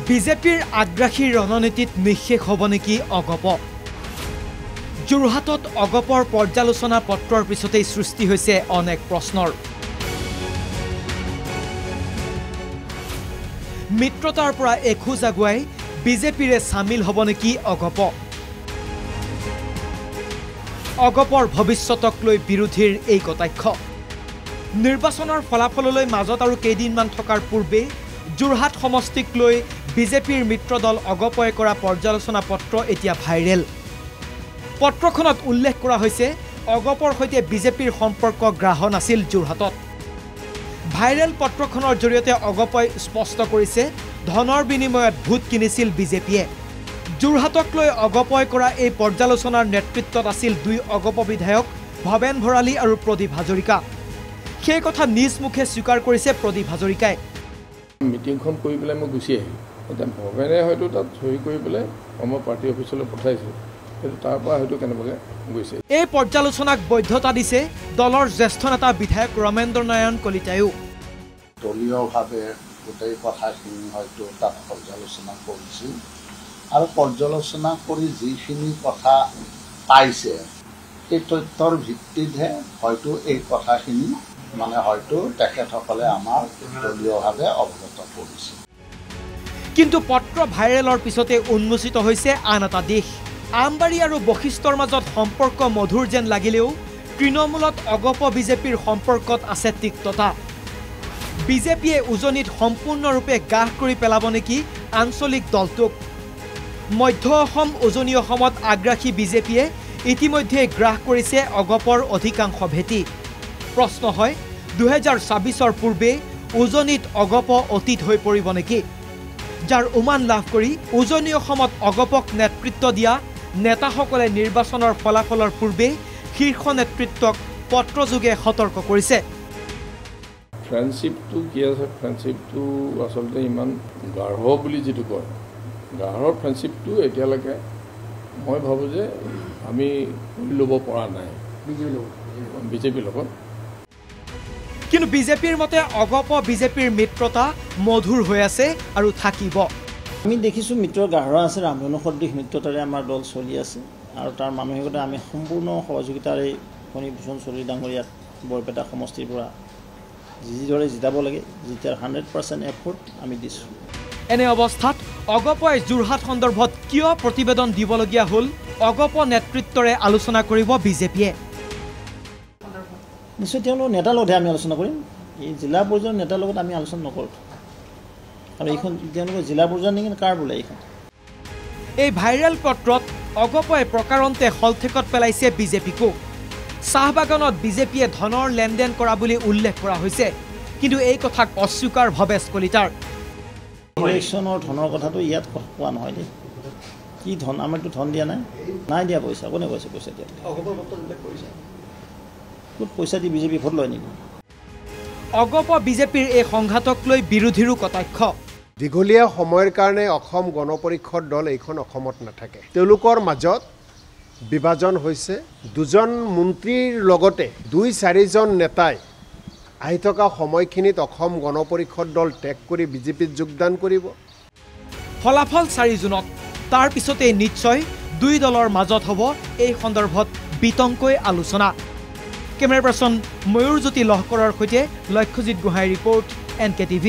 বিজেপিৰ আগ্ৰাসী ৰণনীতিত নিঃশেষ হ'ব নেকি অগপ যোৰহাটত অগপৰ পৰ্যালোচনা পত্ৰৰ পিছতেই সৃষ্টি হৈছে অনেক প্ৰশ্নৰ মিত্ৰতাৰ পৰা এখোজ আগুৱাই বিজেপিৰে সামিল হ'ব নেকি অগপ অগপৰ ভৱিষ্যতক লৈ বিৰোধীৰ এই কটাক্ষ নিৰ্বাচনৰ ফলাফললৈ মাজত আৰু কেইদিনমান থকাৰ পূৰ্বে যোৰহাট সমষ্টিক লৈ বিজেপিৰ মিত্ৰদল অগপয়ে কৰা পৰ্যালোচনা পত্ৰ এতিয়া ভাইৰেল পত্ৰখনত উল্লেখ কৰা হৈছে অগপৰ সৈতে বিজেপিৰ সম্পৰ্ক গ্ৰাহ নাছিল যোৰহাটত ভাইৰেল পত্ৰখনৰ জৰিয়তে অগপই স্পষ্ট কৰিছে ধনৰ বিনিময়ত ভোট কিনিছিল বিজেপিয়ে যোৰহাটক লৈ অগপয় কৰা এই পৰ্যালোচনাৰ নেতৃত্বত আছিল দুই অগপ বিধায়ক ভৱেন ভৰালী আৰু প্ৰদীপ হাজৰিকা সেই কথা নিজ মুখে স্বীকাৰ কৰিছে প্ৰদীপ হাজৰিকাই মিটিংখন কৰি পেলাই মই গুচি আহিলোঁ এতিয়া ভৱেনে হয়তো তাত চহী কৰি পেলাই আমাৰ পাৰ্টি অফিচলৈ পঠাইছে সেইটো তাৰ পৰা হয়তো কেনেবাকৈ গৈছে এই পৰ্যালোচনাক বৈধতা দিছে দলৰ জ্যেষ্ঠ নেতা বিধায়ক ৰমেন্দ্ৰ নাৰায়ণ কলিতায়ো দলীয়ভাৱে গোটেই কথাখিনি হয়তো তাত পৰ্যালোচনা কৰিছিল আৰু পৰ্যালোচনা কৰি যিখিনি কথা পাইছে এই তথ্যৰ ভিত্তিতহে হয়তো এই কথাখিনি মানে হয়তো তেখেতসকলে আমাৰ দলীয়ভাৱে অৱগত কৰিছে কিন্তু পত্ৰ ভাইৰেলৰ পিছতে উন্মোচিত হৈছে আন এটা দিশ আমবাৰী আৰু বশিষ্ঠৰ মাজত সম্পৰ্ক মধুৰ যেন লাগিলেও তৃণমূলত অগপ বিজেপিৰ সম্পৰ্কত আছে তিক্ততা বিজেপিয়ে উজনিত সম্পূৰ্ণৰূপে গাহ কৰি পেলাব নেকি আঞ্চলিক দলটোক মধ্য অসম উজনি অসমত আগ্ৰাসী বিজেপিয়ে ইতিমধ্যে গ্ৰাহ কৰিছে অগপৰ অধিকাংশ ভেটি প্ৰশ্ন হয় 2026ৰ পূৰ্বে উজনিত অগপ অতীত হৈ পৰিব নেকি যাৰ উমান লাভ কৰি উজনি অসমত অগপক নেতৃত্ব দিয়া নেতাসকলে নিৰ্বাচনৰ ফলাফলৰ পূৰ্বে শীৰ্ষ নেতৃত্বক পত্ৰযোগে সতৰ্ক কৰিছে ফ্ৰেণ্ডশ্বিপটো কি আছে ফ্ৰেণ্ডশ্বিপটো আচলতে ইমান গাঢ় বুলি যিটো কয় গাঢ় ফ্ৰেণ্ডশ্বিপটো এতিয়ালৈকে মই ভাবোঁ যে আমি ল'ব পৰা নাই বিজেপিৰ লগত কিন্তু বিজেপিৰ মতে অগপ বিজেপিৰ মিত্ৰতা মধুৰ হৈ আছে আৰু থাকিব আমি দেখিছোঁ মিত্ৰৰ গাঢ় আছে ৰামধনু সদৃশ মিত্ৰতাৰে আমাৰ দল চলি আছে আৰু তাৰ মানসিকতা আমি সম্পূৰ্ণ সহযোগিতাৰে ফণীভূষণ চৌধুৰী ডাঙৰীয়াক বৰপেটা সমষ্টিৰ পৰা যিদৰে জিতাব লাগে জিতাৰ 100% এফৰ্ট আমি দিছোঁ এনে অৱস্থাত অগপই যোৰহাট সন্দৰ্ভত কিয় প্ৰতিবেদন দিবলগীয়া হ'ল অগপ নেতৃত্বৰে আলোচনা কৰিব বিজেপিয়ে নিশ্চয় তেওঁলোকৰ নেতাৰ লগতহে আমি আলোচনা কৰিম এই জিলা পৰ্যায়ৰ নেতাৰ লগত আমি আলোচনা নকৰোঁ আৰু এইখন তেওঁলোকৰ জিলা পৰ্যায়ৰ নেকি কাৰ বোলে এইখন এই ভাইৰেল পত্ৰত অগপই প্ৰকাৰন্তে হলঠেকত পেলাইছে বিজেপিকো চাহ বাগানত বিজেপিয়ে ধনৰ লেনদেন কৰা বুলি উল্লেখ কৰা হৈছে কিন্তু এই কথাক অস্বীকাৰ ভৱেশ কলিতাৰ ইলেকশ্যনৰ ধনৰ কথাটো ইয়াত কোৱা নহয় দেই কি ধন আমাৰতো ধন দিয়া নাই দিয়া পইচা কোনে কৈছে পইচা দিয়া ক'ত পইচা দি বিজেপি ভোট লয় নেকি অগপ বিজেপিৰ এই সংঘাতক লৈ বিৰোধীৰো কটাক্ষ দীঘলীয়া সময়ৰ কাৰণে অসম গণ পৰিষদ দল এইখন অসমত নাথাকে তেওঁলোকৰ মাজত বিভাজন হৈছে দুজন মন্ত্ৰীৰ লগতে 2-4জন নেতাই আহি থকা সময়খিনিত অসম গণ পৰিষদ দল ত্যাগ কৰি বিজেপিত যোগদান কৰিব ফলাফল 4 জুনত তাৰ পিছতে নিশ্চয় দুই দলৰ মাজত হ'ব এই সন্দৰ্ভত বিতংকৈ আলোচনা কেমেৰা পাৰ্চন ময়ূৰজ্যোতি লহকৰৰ সৈতে লক্ষ্যজিৎ গোহাঁইৰ ৰিপৰ্ট NKTV